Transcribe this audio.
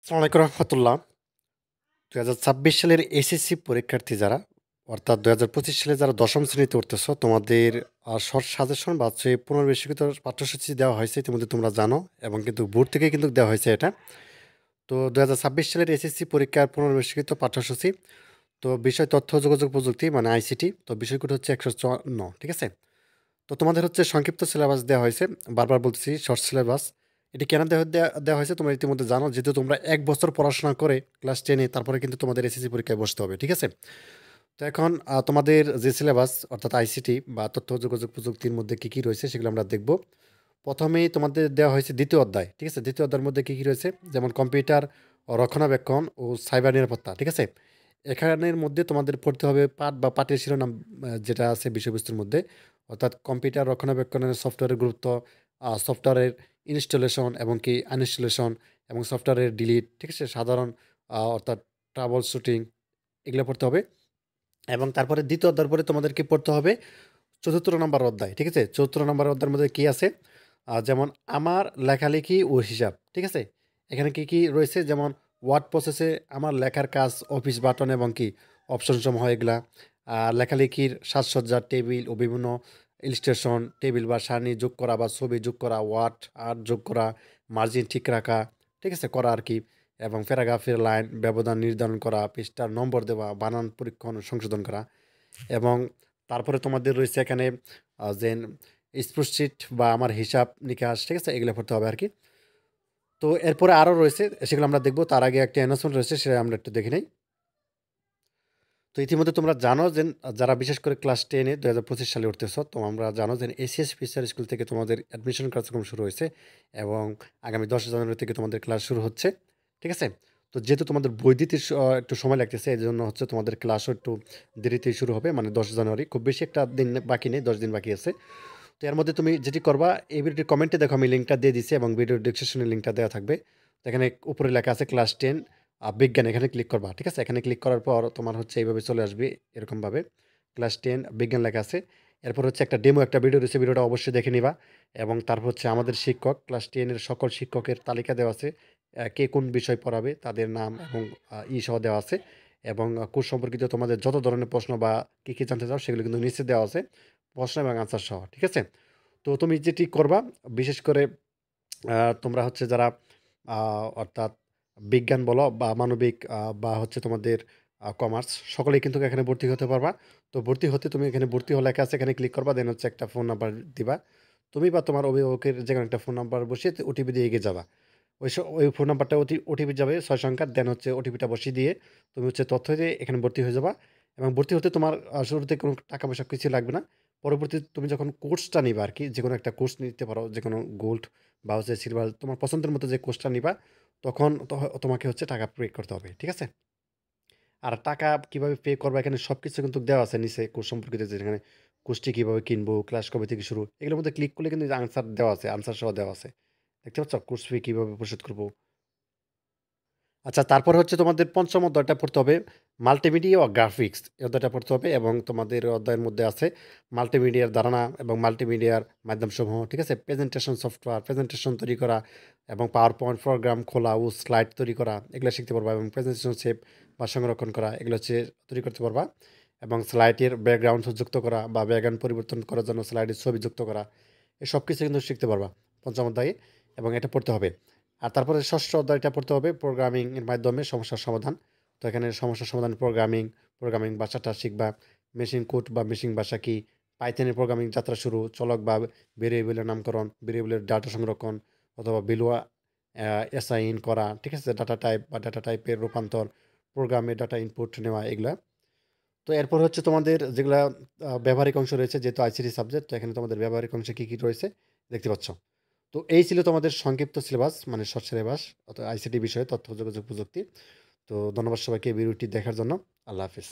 আসসালামু আলাইকুম রহমতুল্লাহ। 2026 সালের এসএসসি পরীক্ষার্থী যারা, অর্থাৎ 2025 সালে যারা দশম শ্রেণীতে উঠতেছ, তোমাদের শর্ট সাজেশন বা হচ্ছে পুনর্বিশ্বরিত পাঠ্যসূচি দেওয়া হয়েছে ইতিমধ্যে তোমরা জানো, এবং কিন্তু বোর্ড থেকে কিন্তু দেওয়া হয়েছে এটা। তো 2026 সালের এসএসসি পরীক্ষার পুনর্বিশ্বরিত পাঠ্যসূচি, তো বিষয় তথ্য ও যোগাযোগ প্রযুক্তি মানে আইসিটি, তো বিষয়গুলো হচ্ছে 154, ঠিক আছে। তো তোমাদের হচ্ছে সংক্ষিপ্ত সিলেবাস দেওয়া হয়েছে, বারবার বলতেছি শর্ট সিলেবাস। এটি কেন দেওয়া হয়েছে তোমরা ইতিমধ্যে জানো, যেহেতু তোমরা 1 বছর পড়াশোনা করে ক্লাস 10-এ তারপরে কিন্তু তোমাদের এসএসসি পরীক্ষায় বসতে হবে, ঠিক আছে। তো এখন তোমাদের যে সিলেবাস অর্থাৎ আইসিটি বা তথ্য ও যোগাযোগ প্রযুক্তির মধ্যে কী কী রয়েছে সেগুলো আমরা দেখব। প্রথমেই তোমাদের দেওয়া হয়েছে দ্বিতীয় অধ্যায়, ঠিক আছে। দ্বিতীয় অধ্যায়ের মধ্যে কী কী রয়েছে, যেমন কম্পিউটার ও রক্ষণাবেক্ষণ ও সাইবার নিরাপত্তা, ঠিক আছে। এখানের মধ্যে তোমাদের পড়তে হবে পাঠ বা পাঠের শিরোনাম যেটা আছে বিষয়বস্তুর মধ্যে, অর্থাৎ কম্পিউটার রক্ষণাবেক্ষণের সফটওয়্যারের গুরুত্ব, সফটওয়্যারের ইনস্টলেশন এবং কি আনইনস্টলেশন, এবং সফটওয়্যারের ডিলিট, ঠিক আছে, সাধারণ অর্থাৎ ট্রাবল শুটিং, এগুলো পড়তে হবে। এবং তারপরে দ্বিতীয় অধ্যায়ের পরে তোমাদেরকে পড়তে হবে চতুর্থ নম্বর অধ্যায়, ঠিক আছে। চতুর্থ নম্বর অধ্যায়ের মধ্যে কী আছে, যেমন আমার লেখালেখি ও হিসাব, ঠিক আছে। এখানে কি কি রয়েছে, যেমন ওয়ার্ড প্রসেসে আমার লেখার কাজ, অফিস বাটন এবং কি অপশন সমূহ এগুলা, লেখালেখির সাজসজ্জা, টেবিল ও বিভিন্ন ইলিস্ট্রেশন, টেবিল বা সারণী যোগ করা বা ছবি যোগ করা, ওয়ার্ড আর্ট যোগ করা, মার্জিন ঠিক রাখা, ঠিক আছে, করা আর কি, এবং প্যারাগ্রাফের লাইন ব্যবধান নির্ধারণ করা, পৃষ্ঠার নম্বর দেওয়া, বানান পরীক্ষণ সংশোধন করা। এবং তারপরে তোমাদের রয়েছে এখানে যে স্প্রেডশিট বা আমার হিসাব নিকাশ, ঠিক আছে, এগুলো পড়তে হবে আর কি। তো এরপরে আরও রয়েছে, সেগুলো আমরা দেখব। তার আগে একটা অ্যানাউন্সমেন্ট রয়েছে, সেটা আমরা একটু দেখে নেই। তো ইতিমধ্যে তোমরা জানো যে যারা বিশেষ করে ক্লাস 10-এ 2025 সালে উঠতেছ, তো আমরা জানো যে এসিএস ফিচার স্কুল থেকে তোমাদের অ্যাডমিশন কার্যক্রম শুরু হয়েছে, এবং আগামী 10 জানুয়ারি থেকে তোমাদের ক্লাস শুরু হচ্ছে, ঠিক আছে। তো যেহেতু তোমাদের বই দিতে একটু সময় লাগতেছে, এই জন্য হচ্ছে তোমাদের ক্লাসও একটু দেরিতেই শুরু হবে, মানে 10 জানুয়ারি, খুব বেশি একটা দিন বাকি নেই, 10 দিন বাকি আছে। তো এর মধ্যে তুমি যেটি করবা, এই ভিডিওটির কমেন্টে দেখো আমি লিঙ্কটা দিয়ে দিচ্ছি, এবং ভিডিওর ডিসক্রিপশনে লিঙ্কটা দেওয়া থাকবে। তো এখানে উপরে লেখা আছে ক্লাস 10 বিজ্ঞান, এখানে ক্লিক করবা, ঠিক আছে। এখানে ক্লিক করার পর তোমার হচ্ছে এইভাবে চলে আসবে, এরকমভাবে ক্লাস 10 বিজ্ঞান লেখা আছে। এরপর হচ্ছে একটা ডেমো একটা ভিডিও রয়েছে, ভিডিওটা অবশ্যই দেখে নিবা। এবং তারপর হচ্ছে আমাদের শিক্ষক, ক্লাস 10-এর সকল শিক্ষকের তালিকা দেওয়া আছে, কে কোন বিষয় পড়াবে তাদের নাম এবং সহ দেওয়া আছে। এবং কোর্স সম্পর্কিত তোমাদের যত ধরনের প্রশ্ন বা কী কী জানতে চাও সেগুলো কিন্তু নিচে দেওয়া আছে, প্রশ্ন এবং আনসার সহ, ঠিক আছে। তো তুমি যেটি করবা, বিশেষ করে তোমরা হচ্ছে যারা অর্থাৎ বিজ্ঞান বলো বা মানবিক বা হচ্ছে তোমাদের কমার্স, সকলেই কিন্তু এখানে ভর্তি হতে পারবা। তো ভর্তি হতে তুমি এখানে ভর্তি হওয়া লেখা আছে, এখানে ক্লিক করবা, দেন হচ্ছে একটা ফোন নাম্বার দিবা। তুমি বা তোমার অভিভাবকের যেকোনো একটা ফোন নাম্বার বসিয়ে ওটিপি দিয়ে এগিয়ে যাবা। ওই ফোন নাম্বারটা ওটিপি যাবে 6 সংখ্যার, দেন হচ্ছে ওটিপিটা বসিয়ে দিয়ে তুমি হচ্ছে তথ্য দিয়ে এখানে ভর্তি হয়ে যাবা। এবং ভর্তি হতে তোমার শুরুতে কোনো টাকা পয়সা কিছু লাগবে না। পরবর্তীতে তুমি যখন কোর্সটা নিবা আর কি, যেকোনো একটা কোর্স নিতে পারো, যেকোনো গোল্ড বা হচ্ছে সিলভার, তোমার পছন্দের মতো যে কোর্সটা নিবা, তখন তোমাকে হচ্ছে টাকা পে করতে হবে, ঠিক আছে। আর টাকা কিভাবে পে করবা, এখানে সব কিছু কিন্তু দেওয়া আছে নিচে, কোর্স সম্পর্কিত, যেখানে কোর্সটি কীভাবে কিনবো, ক্লাস কবে থেকে শুরু, এগুলোর মধ্যে ক্লিক করলে কিন্তু আনসার দেওয়া আছে, আনসার সহ দেওয়া আছে। দেখতে পাচ্ছ কোর্স ফি কীভাবে পরিশোধ করবো। আচ্ছা, তারপরে হচ্ছে তোমাদের ৫ম অধ্যায়টা পড়তে হবে মাল্টিমিডিয়া ও গ্রাফিক্স। এই অধ্যায়টা পড়তে হবে, এবং তোমাদের অধ্যায়ের মধ্যে আছে মাল্টিমিডিয়ার ধারণা এবং মাল্টিমিডিয়ার মাধ্যমসমূহ, ঠিক আছে? প্রেজেন্টেশন সফটওয়্যার, প্রেজেন্টেশন তৈরি করা এবং পাওয়ার পয়েন্ট প্রোগ্রাম খোলা ও স্লাইড তৈরি করা, এগুলো শিখতে পারবা। এবং প্রেজেন্টেশন সেভ বা সংরক্ষণ করা, এগুলো হচ্ছে তৈরি করতে পারবা। এবং স্লাইডের ব্যাকগ্রাউন্ড যুক্ত করা বা ব্যাকগ্রাউন্ড পরিবর্তন করার জন্য স্লাইডের ছবি যুক্ত করা, এই সব কিছু কিন্তু শিখতে পারবা ৫ম অধ্যায়ে, এবং এটা পড়তে হবে। আর তারপরে ষষ্ঠ অধ্যায়টা পড়তে হবে প্রোগ্রামিং এর মাধ্যমে সমস্যার সমাধান। তো এখানে সমস্যার সমাধান প্রোগ্রামিং ভাষাটা শিখবা। মেশিন কোড বা মেশিন ভাষা কি, পাইথনের প্রোগ্রামিং যাত্রা শুরু, চলক বা ভেরিয়েবলের নামকরণ, ভেরিয়েবলের ডাটা সংরক্ষণ অথবা ভ্যালু অ্যাসাইন করা, ঠিক আছে? ডাটা টাইপ বা ডাটা টাইপের রূপান্তর, প্রোগ্রামে ডাটা ইনপুট নেওয়া, এগুলা। তো এরপর হচ্ছে তোমাদের যেগুলা ব্যবহারিক অংশ রয়েছে, যেহেতু আইসিটি সাবজেক্ট, তো এখানে তোমাদের ব্যবহারিক অংশে কী কী রয়েছে দেখতে পাচ্ছ। তো এই ছিল তোমাদের সংক্ষিপ্ত সিলেবাস, মানে শর্ট সিলেবাস, অর্থাৎ আইসিটি বিষয়ে তথ্য যোগাযোগ প্রযুক্তি। তো ধন্যবাদ সবাইকে এই ভিডিওটি দেখার জন্য। আল্লাহ হাফিজ।